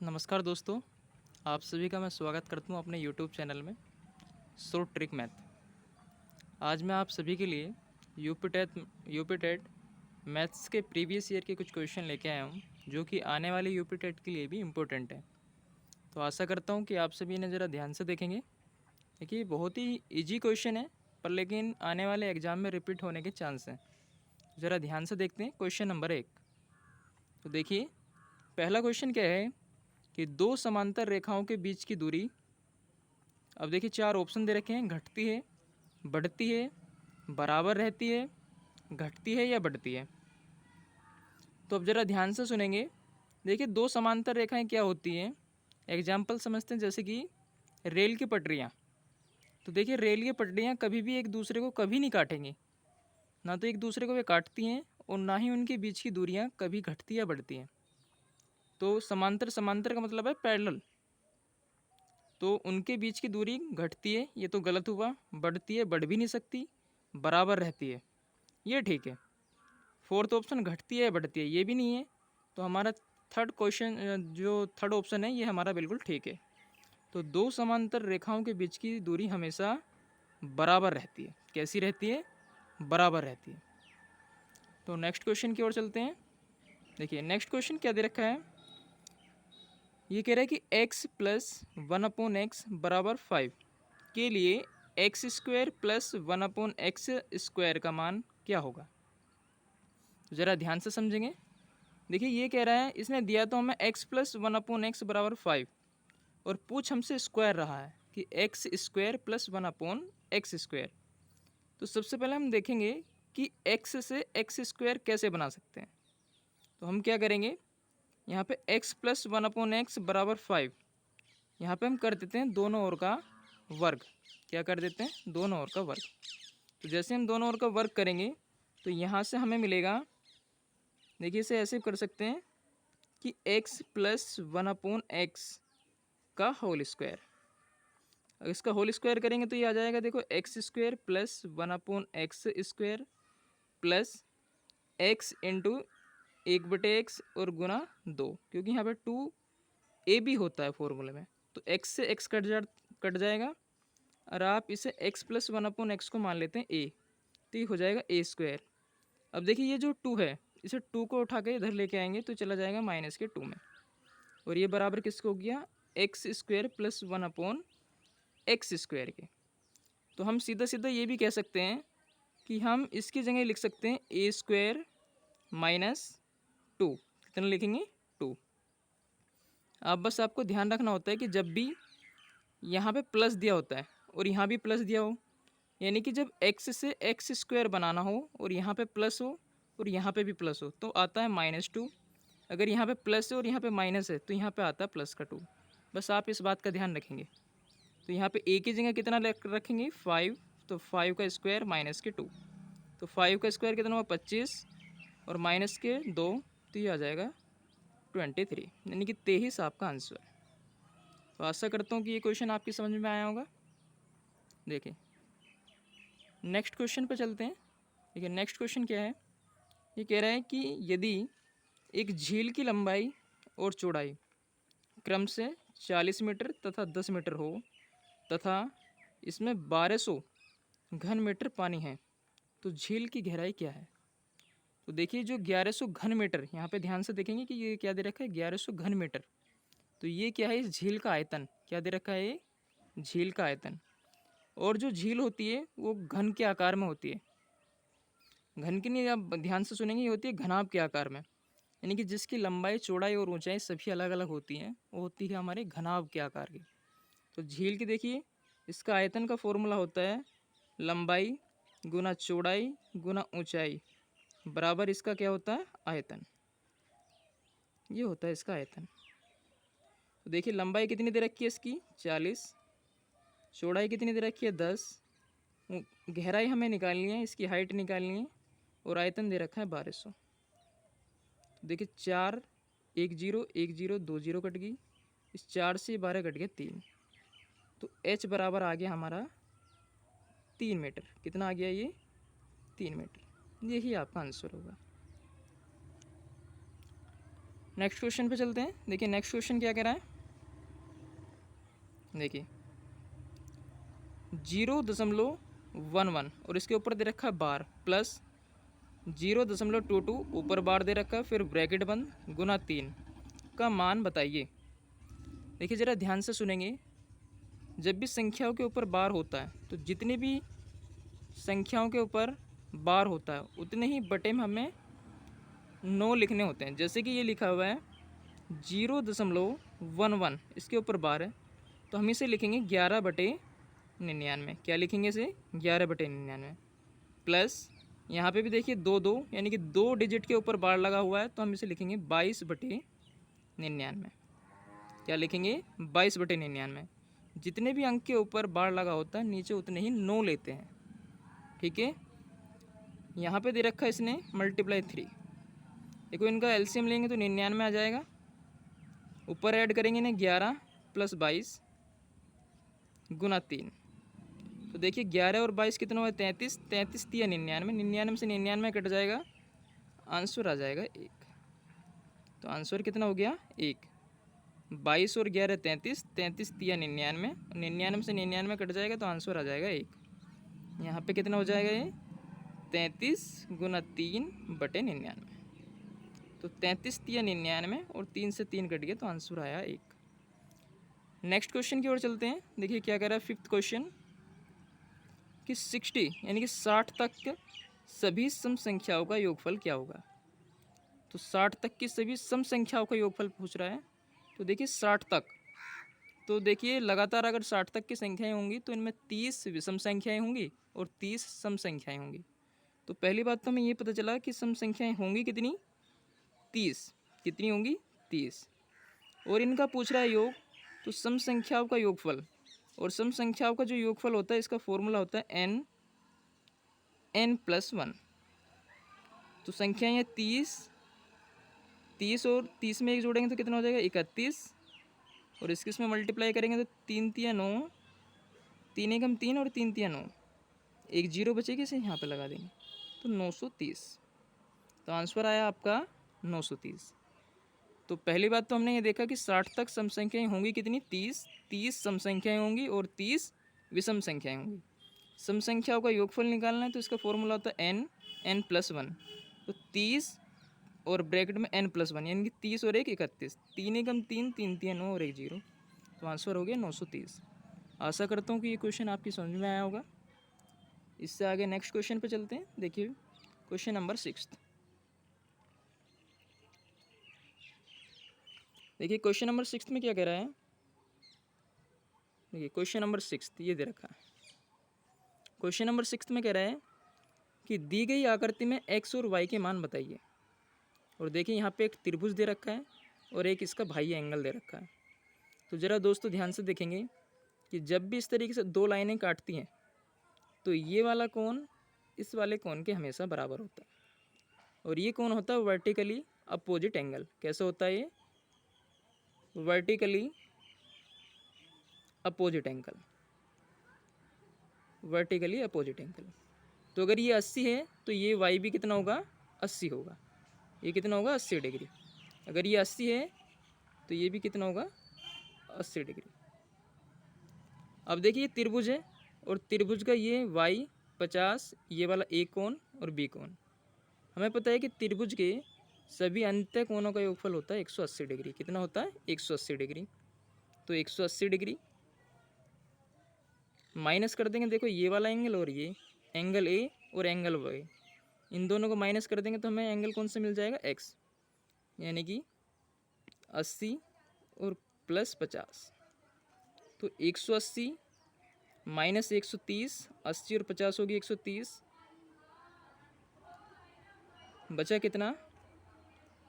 नमस्कार दोस्तों, आप सभी का मैं स्वागत करता हूँ अपने यूट्यूब चैनल में शॉर्ट ट्रिक मैथ। आज मैं आप सभी के लिए यूपी टेट मैथ्स के प्रीवियस ईयर के कुछ क्वेश्चन लेके आया हूँ, जो कि आने वाले यूपी टेट के लिए भी इम्पोर्टेंट है। तो आशा करता हूँ कि आप सभी इन्हें ज़रा ध्यान से देखेंगे। देखिए, बहुत ही ईजी क्वेश्चन है, पर लेकिन आने वाले एग्ज़ाम में रिपीट होने के चांस हैं। ज़रा ध्यान से देखते हैं क्वेश्चन नंबर 1। तो देखिए, पहला क्वेश्चन क्या है कि दो समांतर रेखाओं के बीच की दूरी, अब देखिए 4 ऑप्शन दे रखे हैं, घटती है, बढ़ती है, बराबर रहती है, घटती है या बढ़ती है। तो अब ज़रा ध्यान से सुनेंगे। देखिए, दो समांतर रेखाएं क्या होती हैं, एग्जाम्पल समझते हैं, जैसे कि रेल की पटरियाँ। तो देखिए, रेल की पटरियाँ कभी भी एक दूसरे को कभी नहीं काटेंगी, ना तो एक दूसरे को वे काटती हैं और ना ही उनके बीच की दूरियाँ कभी घटती या बढ़ती हैं। तो समांतर समांतर का मतलब है पैरेलल, तो उनके बीच की दूरी घटती है, ये तो गलत हुआ। बढ़ती है, बढ़ भी नहीं सकती। बराबर रहती है, ये ठीक है। फोर्थ ऑप्शन घटती है बढ़ती है, ये भी नहीं है। तो हमारा थर्ड क्वेश्चन, जो थर्ड ऑप्शन है, ये हमारा बिल्कुल ठीक है। तो दो समांतर रेखाओं के बीच की दूरी हमेशा बराबर रहती है। कैसी रहती है? बराबर रहती है। तो नेक्स्ट क्वेश्चन की ओर चलते हैं। देखिए, नेक्स्ट क्वेश्चन क्या दे रखा है, ये कह रहा है कि x प्लस 1/x बराबर 5 के लिए x square plus 1/x square का मान क्या होगा। तो ज़रा ध्यान से समझेंगे। देखिए, ये कह रहा है, इसने दिया तो हमें x प्लस 1/x बराबर 5 और पूछ हमसे स्क्वायर रहा है कि x square plus 1/x square. तो सबसे पहले हम देखेंगे कि x से एक्स स्क्वायर कैसे बना सकते हैं। तो हम क्या करेंगे, यहाँ पे x प्लस 1/x बराबर 5, यहाँ पे हम कर देते हैं दोनों ओर का वर्ग। क्या कर देते हैं? दोनों ओर का वर्ग। तो जैसे हम दोनों ओर का वर्ग करेंगे तो यहाँ से हमें मिलेगा, देखिए इसे ऐसे कर सकते हैं कि x प्लस 1/x का होल स्क्वायर। अगर इसका होल स्क्वायर करेंगे तो ये आ जाएगा, देखो, x square plus 1/x square plus x into 1/x और गुना 2, क्योंकि यहाँ पे 2a भी होता है फॉर्मूले में। तो x से x कट जाएगा और आप इसे x प्लस 1/x को मान लेते हैं a, तो ये हो जाएगा a स्क्वायर। अब देखिए, ये जो 2 है, इसे 2 को उठा के इधर लेके आएंगे तो चला जाएगा माइनस के 2 में, और ये बराबर किसको हो गया, x square plus 1/x square के। तो हम सीधा सीधा ये भी कह सकते हैं कि हम इसकी जगह लिख सकते हैं a स्क्वायर माइनस 2। कितना लिखेंगे? 2। अब बस आपको ध्यान रखना होता है कि जब भी यहाँ पे प्लस दिया होता है और यहाँ भी प्लस दिया हो, यानी कि जब x से एक्स स्क्वायर बनाना हो और यहाँ पे प्लस हो और यहाँ पे भी प्लस हो, तो आता है -2। अगर यहाँ पे प्लस है और यहाँ पे माइनस है तो यहाँ पे आता है प्लस का 2। बस आप इस बात का ध्यान रखेंगे। तो यहाँ पे a की जगह कितना रखेंगे? 5। तो 5 का स्क्वायर माइनस के 2, तो 5 का स्क्वायर कितना हुआ? 25 और माइनस के 2, तो ये आ जाएगा 23, यानी कि 23 आपका आंसर है। तो आशा करता हूँ कि ये क्वेश्चन आपकी समझ में आया होगा। देखिए, नेक्स्ट क्वेश्चन पर चलते हैं। देखिए, नेक्स्ट क्वेश्चन क्या है, ये कह रहा है कि यदि एक झील की लंबाई और चौड़ाई क्रम से 40 मीटर तथा 10 मीटर हो तथा इसमें 1200 घन मीटर पानी है, तो झील की गहराई क्या है। तो देखिए, जो 1100 घन मीटर, यहाँ पे ध्यान से देखेंगे कि ये क्या दे रखा है, 1100 घन मीटर। तो ये क्या है, इस झील का आयतन। क्या दे रखा है? ये झील का आयतन। और जो झील होती है वो घन के आकार में होती है। घन की नहीं, आप ध्यान से सुनेंगे, ये होती है घनाभ के आकार में, यानी कि जिसकी लंबाई, चौड़ाई और ऊंचाई सभी अलग अलग होती हैं, वो होती है हमारे घनाभ के आकार की। तो झील की देखिए, इसका आयतन का फॉर्मूला होता है लंबाई गुना चौड़ाई गुना ऊंचाई बराबर इसका क्या होता है? आयतन। ये होता है इसका आयतन। तो देखिए, लंबाई कितनी दे रखी है इसकी? 40। चौड़ाई कितनी दे रखी है? 10। गहराई हमें निकालनी है, इसकी हाइट निकालनी है, और आयतन दे रखा है 1200। देखिए, 4 1 0 1 0 2 0 कट गई, इस 4 से 12 कट गया 3, तो h बराबर आ गया हमारा 3 मीटर। कितना आ गया ये? 3 मीटर। यही आपका आंसर होगा। नेक्स्ट क्वेश्चन पे चलते हैं। देखिए नेक्स्ट क्वेश्चन क्या कह रहा है। देखिए 0.11 और इसके ऊपर दे रखा है बार प्लस 0.22 ऊपर बार दे रखा है, फिर ब्रैकेट बंद गुना 3 का मान बताइए। देखिए ज़रा ध्यान से सुनेंगे। जब भी संख्याओं के ऊपर बार होता है तो जितने भी संख्याओं के ऊपर बार होता है उतने ही बटे में हमें 9 लिखने होते हैं। जैसे कि ये लिखा हुआ है 0.11, इसके ऊपर बार है तो हम इसे लिखेंगे 11/99। क्या लिखेंगे इसे? 11/99 प्लस यहाँ पे भी देखिए 2 यानी कि 2 डिजिट के ऊपर बार लगा हुआ है तो हम इसे लिखेंगे 22/99। क्या लिखेंगे? 22/99। जितने भी अंक के ऊपर बार लगा होता है नीचे उतने ही 9 लेते हैं। ठीक है, यहाँ पे दे रखा है इसने मल्टीप्लाई 3। देखो इनका एलसीएम लेंगे तो 99 आ जाएगा। ऊपर ऐड करेंगे ना 11 + 22 गुना 3। तो देखिए 11 और 22 कितना हुआ? 33। 33 3 99। 99 से 99 कट जाएगा, आंसर आ जाएगा 1। तो आंसर कितना हो गया? 1। 22 और 11 33। 33 3 99। 99 से 99 कट जाएगा तो आंसर आ जाएगा 1। यहाँ पे कितना हो जाएगा ये? 33 गुना 3/99। तो 33 3 99 और 3 से 3 कट गया तो आंसर आया 1। नेक्स्ट क्वेश्चन की ओर चलते हैं। देखिए क्या कह रहा है 5th क्वेश्चन कि 60 यानी कि 60 तक सभी सम संख्याओं का योगफल क्या होगा। तो 60 तक की सभी सम संख्याओं का योगफल पूछ रहा है। तो देखिए 60 तक, तो देखिए लगातार अगर 60 तक की संख्याएं होंगी तो इनमें 30 विषम संख्याएं होंगी और 30 सम संख्याएं होंगी। तो पहली बात तो हमें ये पता चला कि सम संख्याएं होंगी कितनी? 30। कितनी होंगी? 30। और इनका पूछ रहा है योग, तो सम संख्याओं का योगफल, और सम संख्याओं का जो योगफल होता है इसका फॉर्मूला होता है n+1। तो संख्याएं हैं 30 और 30 में एक जोड़ेंगे तो कितना हो जाएगा? 31। और इसके इसमें मल्टीप्लाई करेंगे तो 3 तिया 9, 3 एकम 3 और 3 तिया 9, एक जीरो बचेगी, इसे यहाँ पे लगा देंगे तो 930। तो आंसर आया आपका 930। तो पहली बात तो हमने ये देखा कि 60 तक सम संख्याएँ होंगी कितनी? 30 सम संख्याएँ होंगी और 30 विषम संख्याएँ होंगी। सम संख्याओं का योगफल निकालना है तो इसका फॉर्मूला होता है n+1। तो 30 और ब्रैकेट में n+1 यानी कि 30 और 1 31। 3 एकम 3, 3 तिया 9 और 1 जीरो। तो आंसर हो गया 930। आशा करता हूँ कि ये क्वेश्चन आपकी समझ में आया होगा। इससे आगे नेक्स्ट क्वेश्चन पे चलते हैं। देखिए क्वेश्चन नंबर 6। देखिए क्वेश्चन नंबर 6 में क्या कह रहा है। देखिए क्वेश्चन नंबर 6 ये दे रखा है। क्वेश्चन नंबर 6 में कह रहा है कि दी गई आकृति में x और y के मान बताइए। और देखिए यहाँ पे एक त्रिभुज दे रखा है और एक इसका बाह्य एंगल दे रखा है। तो ज़रा दोस्तों ध्यान से देखेंगे कि जब भी इस तरीके से दो लाइनें काटती हैं तो ये वाला कोण इस वाले कोण के हमेशा बराबर होता है। और ये कोण होता है वर्टिकली अपोजिट एंगल। कैसे होता है ये? Vertically opposite angle. Vertically opposite angle. तो अगर ये 80 है तो ये y भी कितना होगा? 80 होगा। ये कितना होगा? 80 डिग्री। अगर ये 80 है तो ये भी कितना होगा? 80 डिग्री। अब देखिए त्रिभुज है और त्रिभुज का ये y 50, ये वाला ए कोण और बी कोण। हमें पता है कि त्रिभुज के सभी अंत्य कोणों का योगफल होता है 180 डिग्री। कितना होता है? 180 डिग्री। तो 180 डिग्री माइनस कर देंगे। देखो ये वाला एंगल और ये एंगल ए और एंगल वाई, इन दोनों को माइनस कर देंगे तो हमें एंगल कौन सा मिल जाएगा? x। यानी कि 80 और प्लस 50। तो 180 माइनस 130, 80 और 50 होगी 130, बचा कितना?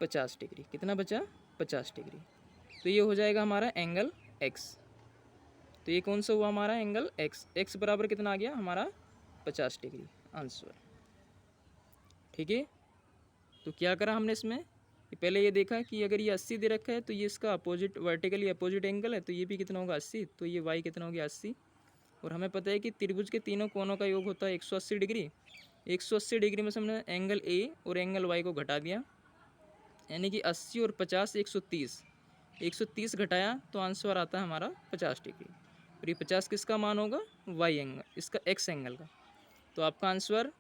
50 डिग्री। कितना बचा? 50 डिग्री। तो ये हो जाएगा हमारा एंगल x। तो ये कौन सा हुआ हमारा? Angle x। x बराबर कितना आ गया हमारा? 50 डिग्री। आंसर। ठीक है, तो क्या करा हमने इसमें कि पहले ये देखा कि अगर ये 80 दे रखा है तो ये इसका अपोजिट वर्टिकली अपोजिट एंगल है तो ये भी कितना होगा? 80। तो ये y कितना हो गया? 80। और हमें पता है कि त्रिभुज के तीनों कोणों का योग होता है 180 डिग्री। 180 डिग्री में से हमने एंगल ए और एंगल y को घटा दिया यानी कि 80 और 50 130, 130 घटाया तो आंसर आता है हमारा 50 डिग्री। और ये 50 किसका मान होगा? वाई एंगल, इसका एक्स एंगल का। तो आपका आंसर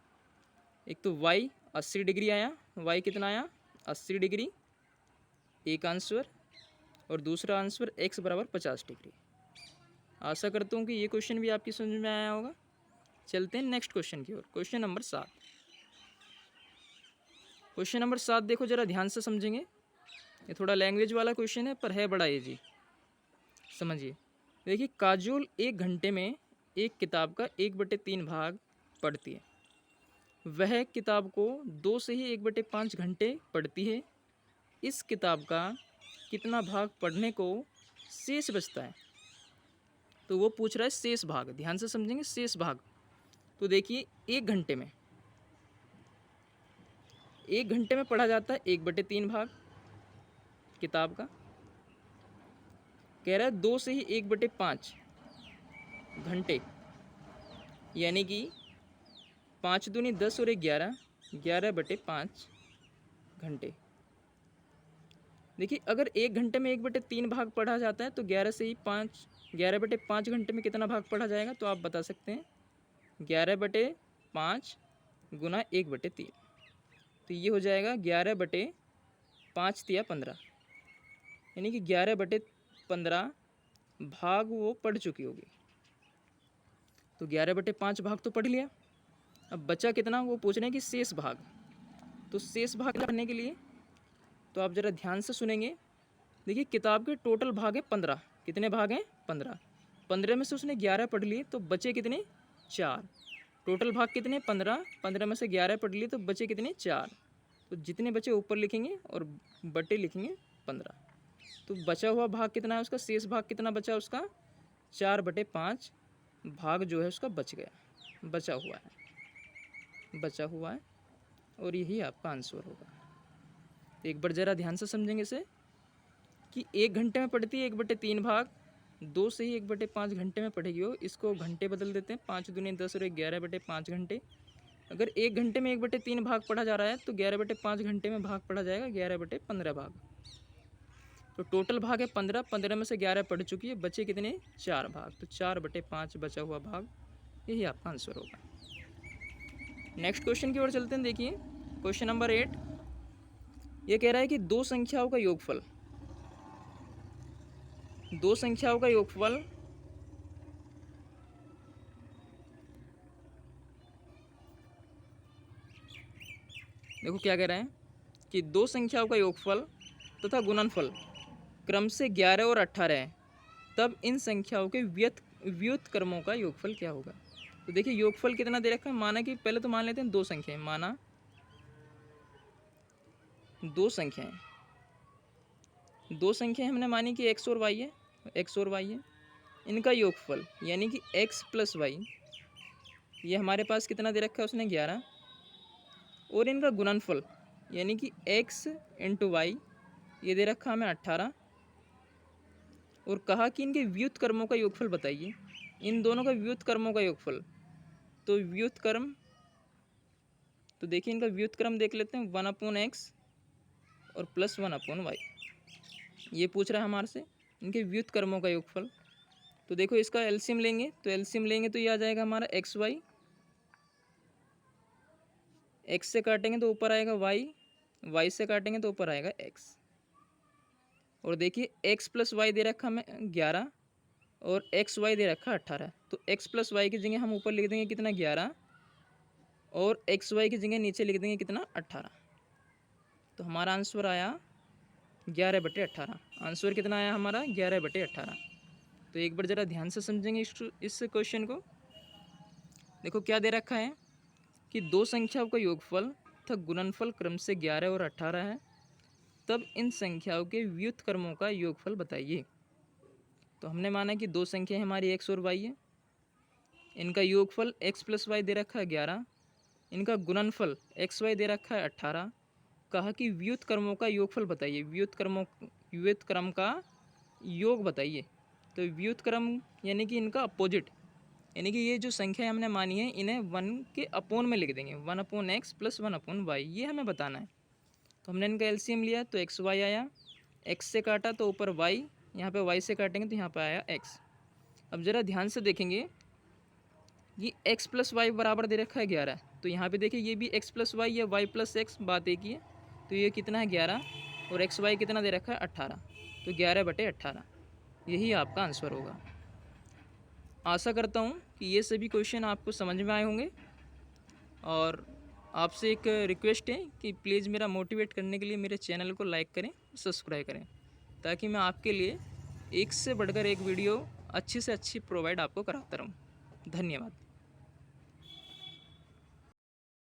एक तो वाई 80 डिग्री आया, वाई कितना आया? 80 डिग्री एक आंसर, और दूसरा आंसर एक्स बराबर 50 डिग्री। आशा करता हूँ कि ये क्वेश्चन भी आपकी समझ में आया होगा। चलते हैं नेक्स्ट क्वेश्चन की ओर। Question number 7। क्वेश्चन नंबर 7 देखो जरा ध्यान से समझेंगे। ये थोड़ा लैंग्वेज वाला क्वेश्चन है पर है बड़ा इजी, समझिए। देखिए, काजोल 1 घंटे में एक किताब का 1/3 भाग पढ़ती है। वह किताब को 2 से ही 1/5 घंटे पढ़ती है। इस किताब का कितना भाग पढ़ने को शेष बचता है? तो वो पूछ रहा है शेष भाग। ध्यान से समझेंगे, शेष भाग। तो देखिए, 1 घंटे में पढ़ा जाता है 1/3 भाग किताब का। कह रहा है 2 से ही 1/5 घंटे, यानी कि 5 दूनी 10 और 11, 11/5 घंटे। देखिए, अगर 1 घंटे में 1/3 भाग पढ़ा जाता है तो 11 से ही 5, 11/5 घंटे में कितना भाग पढ़ा जाएगा? तो आप बता सकते हैं 11/5 गुना 1/3। तो ये हो जाएगा 11/5 या 15, यानी कि 11/15 भाग वो पढ़ चुकी होगी। तो 11/5 भाग तो पढ़ लिया। अब बचा कितना, वो पूछ रहे हैं कि शेष भाग। तो शेष भाग पढ़ने के लिए तो आप ज़रा ध्यान से सुनेंगे। देखिए, किताब के टोटल भाग है 15। कितने भाग हैं? 15। 15 में से उसने 11 पढ़ लिए तो बचे कितने? 4। टोटल भाग कितने? 15। 15 में से 11 पढ़ लिए तो बचे कितने? 4। तो जितने बचे ऊपर लिखेंगे और बटे लिखेंगे 15। तो बचा हुआ भाग कितना है उसका? शेष भाग कितना बचा उसका? 4/5 भाग जो है उसका बच गया, बचा हुआ है। और यही आपका आंसर होगा। तो एक बार ज़रा ध्यान से समझेंगे इसे कि 1 घंटे में पढ़ती है 1/3 भाग, 2 से ही 1/5 घंटे में पढ़ेगी वो। इसको घंटे बदल देते हैं, 5 दूनी 10 और 11/5 घंटे। अगर 1 घंटे में 1/3 भाग पढ़ा जा रहा है तो 11/5 घंटे में भाग पढ़ा जाएगा 11/15 भाग। तो टोटल भाग है 15। 15 में से 11 पढ़ चुकी है, बचे कितने? 4 भाग। तो 4/5 बचा हुआ भाग, यही आपका आंसर होगा। नेक्स्ट क्वेश्चन की ओर चलते हैं। देखिए, क्वेश्चन नंबर 8। ये कह रहा है कि दो संख्याओं का योगफल, देखो क्या कह रहे हैं कि दो संख्याओं का योगफल तथा गुणनफल क्रम से 11 और 18 है, तब इन संख्याओं के व्युत्क्रमों का योगफल क्या होगा? तो देखिए, योगफल कितना दे रखा है। माना कि पहले तो मान लेते हैं 2 संख्याएं। माना 2 संख्याएं हमने मानी कि x और y है। इनका योगफल यानी कि x + y, ये हमारे पास कितना दे रखा है उसने? 11। और इनका गुणनफल यानी कि x × y, ये दे रखा हमें 18। और कहा कि इनके व्युत्क्रमों का योगफल बताइए। इन दोनों का व्युत्क्रमों का योगफल, तो व्युत्क्रम, तो देखिए इनका व्युत्क्रम देख लेते हैं। 1/x और +1/y, ये पूछ रहा है हमारे से इनके व्युत्क्रमों का योगफल। तो देखो, इसका एलसीएम लेंगे तो ये आ जाएगा हमारा xy। x से काटेंगे तो ऊपर आएगा y से काटेंगे तो ऊपर आएगा x। और देखिए, x + y दे रखा हमें 11 और xy दे रखा 18। तो x + y की जगह हम ऊपर लिख देंगे कितना? 11, और xy की जगह नीचे लिख देंगे कितना? 18। तो हमारा आंसर आया 11/18। आंसर कितना आया हमारा? 11/18। तो एक बार ज़रा ध्यान से समझेंगे इस क्वेश्चन को। देखो क्या दे रखा है कि दो संख्याओं का योगफल तथा गुणनफल क्रम से 11 और 18 है, तब इन संख्याओं के व्युत्क्रमों का योगफल बताइए। तो हमने माना कि दो संख्या हमारी x और y है। इनका योगफल x + y दे रखा है 11। इनका गुणनफल xy दे रखा है 18। कहा कि व्युत्क्रमों का योगफल बताइए, व्युत्क्रम का योग बताइए। तो व्युत्क्रम यानी कि इनका अपोजिट, यानी कि ये जो संख्या हमने मानी है इन्हें 1 के अपोन में लिख देंगे। 1/x + 1/y, ये हमें बताना है। तो हमने इनका एलसीएम लिया तो एक्स वाई आया, एक्स से काटा तो ऊपर वाई, यहाँ पे वाई से काटेंगे तो यहाँ पे आया एक्स। अब ज़रा ध्यान से देखेंगे, ये एक्स प्लस वाई बराबर दे रखा है 11, तो यहाँ पे देखिए ये भी एक्स प्लस वाई या वाई प्लस एक्स, बात एक ही है। तो ये कितना है 11, और एक्स वाई कितना दे रखा है 18, तो 11/18 यही आपका आंसर होगा। आशा करता हूँ कि ये सभी क्वेश्चन आपको समझ में आए होंगे, और आपसे एक रिक्वेस्ट है कि प्लीज़ मेरा मोटिवेट करने के लिए मेरे चैनल को लाइक करें, सब्सक्राइब करें, ताकि मैं आपके लिए एक से बढ़कर एक वीडियो अच्छी से अच्छी प्रोवाइड आपको कराता रहूँ। धन्यवाद।